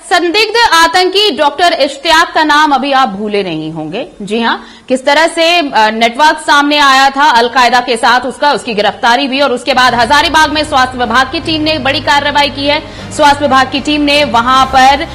संदिग्ध आतंकी डॉक्टर इश्तियाक का नाम अभी आप भूले नहीं होंगे। जी हां, किस तरह से नेटवर्क सामने आया था अलकायदा के साथ, उसकी गिरफ्तारी भी, और उसके बाद हजारीबाग में स्वास्थ्य विभाग की टीम ने बड़ी कार्रवाई की है। स्वास्थ्य विभाग की टीम ने वहां पर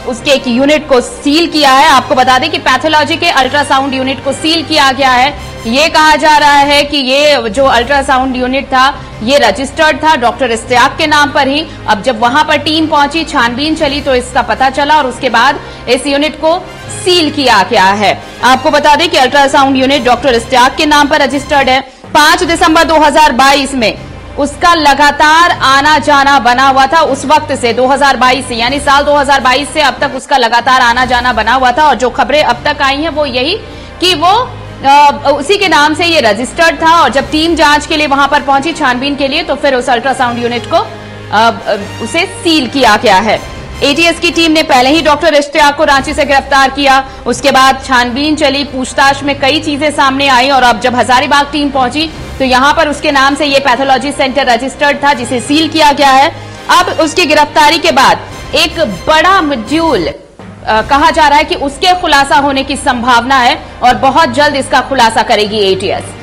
उसके एक यूनिट को सील किया है। आपको बता दें कि पैथोलॉजी के अल्ट्रासाउंड यूनिट को सील किया गया है। ये कहा जा रहा है कि ये जो अल्ट्रासाउंड यूनिट था ये रजिस्टर्ड था डॉक्टर इश्तियाक के नाम पर ही। अब जब वहां पर टीम पहुंची, छानबीन चली तो इसका पता चला और उसके बाद इस यूनिट को सील किया गया है। आपको बता दें कि अल्ट्रासाउंड यूनिट डॉक्टर इश्तियाक के नाम पर रजिस्टर्ड है। 5 दिसंबर 2022 में उसका लगातार आना जाना बना हुआ था। उस वक्त से 2022 से यानी साल 2022 से अब तक उसका लगातार आना जाना बना हुआ था और जो खबरें अब तक आई हैं वो यही कि वो उसी के नाम से ये रजिस्टर्ड था। और जब टीम जांच के लिए वहां पर पहुंची छानबीन के लिए तो फिर उस अल्ट्रासाउंड यूनिट को उसे सील किया गया है। एटीएस की टीम ने पहले ही डॉक्टर इश्तियाक को रांची से गिरफ्तार किया। उसके बाद छानबीन चली, पूछताछ में कई चीजें सामने आई और अब जब हजारीबाग टीम पहुंची तो यहां पर उसके नाम से ये पैथोलॉजी सेंटर रजिस्टर्ड था जिसे सील किया गया है। अब उसकी गिरफ्तारी के बाद एक बड़ा मॉड्यूल कहा जा रहा है कि उसके खुलासा होने की संभावना है और बहुत जल्द इसका खुलासा करेगी एटीएस।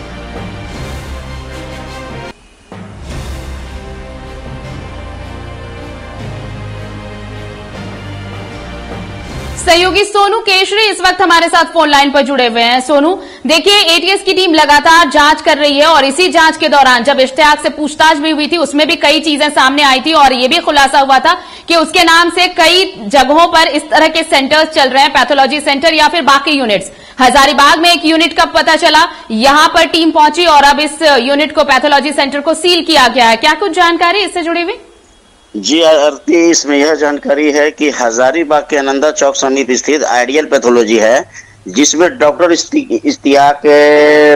सहयोगी सोनू केशरी इस वक्त हमारे साथ फोन लाइन पर जुड़े हुए हैं। सोनू, देखिए एटीएस की टीम लगातार जांच कर रही है और इसी जांच के दौरान जब इश्तियाक से पूछताछ भी हुई थी उसमें भी कई चीजें सामने आई थी और ये भी खुलासा हुआ था कि उसके नाम से कई जगहों पर इस तरह के सेंटर्स चल रहे हैं, पैथोलॉजी सेंटर या फिर बाकी यूनिट्स। हजारीबाग में एक यूनिट का पता चला, यहां पर टीम पहुंची और अब इस यूनिट को पैथोलॉजी सेंटर को सील किया गया है। क्या कुछ जानकारी इससे जुड़ी हुई? जी आरती, इसमें यह जानकारी है कि हजारीबाग के आनंदा चौक समीप स्थित आइडियल पैथोलॉजी है जिसमें डॉक्टर इश्तियाक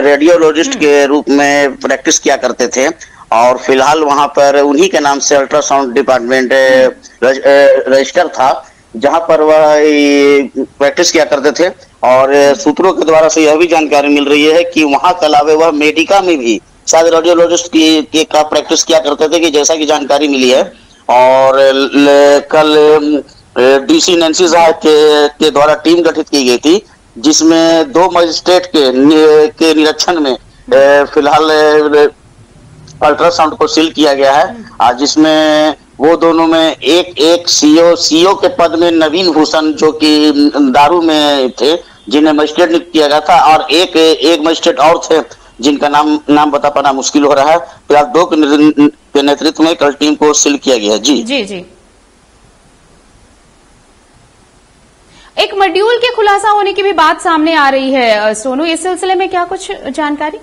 रेडियोलॉजिस्ट के रूप में प्रैक्टिस किया करते थे और फिलहाल वहां पर उन्हीं के नाम से अल्ट्रासाउंड डिपार्टमेंट रजिस्टर था जहां पर वह प्रैक्टिस किया करते थे। और सूत्रों के द्वारा से यह भी जानकारी मिल रही है कि वहां के अलावे वह मेडिका में भी शायद रेडियोलॉजिस्ट का प्रैक्टिस किया करते थे कि जैसा कि जानकारी मिली है। और कल डीसी नैन्सी साहब के द्वारा टीम गठित की गई थी जिसमें 2 मजिस्ट्रेट के निरीक्षण में फिलहाल अल्ट्रासाउंड को सील किया गया है जिसमें वो दोनों में एक सीओ के पद में नवीन हुसैन जो कि दारू में थे जिन्हें मजिस्ट्रेट नियुक्त किया गया था और एक मजिस्ट्रेट और थे जिनका नाम बता पाना मुश्किल हो रहा है। फिलहाल 2 के नेतृत्व में कल टीम को सील किया गया है। जी जी जी, एक मॉड्यूल के खुलासा होने की भी बात सामने आ रही है। सोनू, इस सिलसिले में क्या कुछ जानकारी?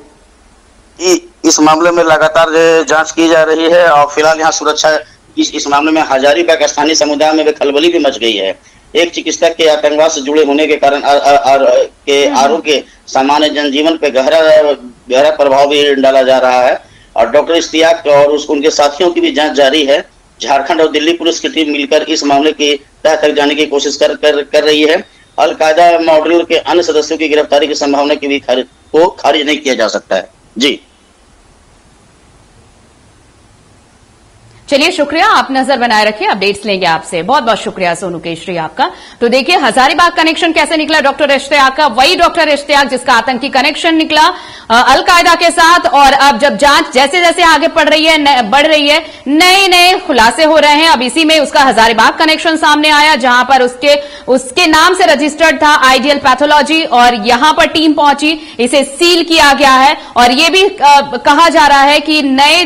इस मामले में लगातार जांच की जा रही है और फिलहाल यहाँ सुरक्षा इस मामले में हजारीबाग स्थानीय समुदाय में खलबली भी मच गई है। एक चिकित्सक के आतंकवाद से जुड़े होने के कारण आरोप के सामान्य जनजीवन पे गहरा प्रभाव भी डाला जा रहा है और डॉक्टर इश्तियाक और उनके साथियों की भी जांच जारी है। झारखंड और दिल्ली पुलिस की टीम मिलकर इस मामले की तह तक जाने की कोशिश कर रही है। अलकायदा मॉड्यूल के अन्य सदस्यों की गिरफ्तारी की संभावना की भी खारिज नहीं किया जा सकता है। जी चलिए, शुक्रिया, आप नजर बनाए रखिए, अपडेट्स लेंगे आपसे। बहुत बहुत शुक्रिया सोनू केशरी आपका। तो देखिए हजारीबाग कनेक्शन कैसे निकला डॉक्टर इश्तियाक का, वही डॉक्टर इश्तियाक जिसका आतंकी कनेक्शन निकला अलकायदा के साथ। और अब जब जांच जैसे जैसे आगे बढ़ रही है नए खुलासे हो रहे हैं। अब इसी में उसका हजारीबाग कनेक्शन सामने आया जहां पर उसके नाम से रजिस्टर्ड था आइडियल पैथोलॉजी और यहां पर टीम पहुंची, इसे सील किया गया है। और यह भी कहा जा रहा है कि नए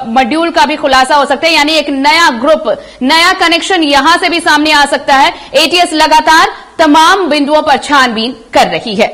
मॉड्यूल का भी खुलासा हो सकता है, यानी एक नया ग्रुप, नया कनेक्शन यहां से भी सामने आ सकता है। एटीएस लगातार तमाम बिंदुओं पर छानबीन कर रही है।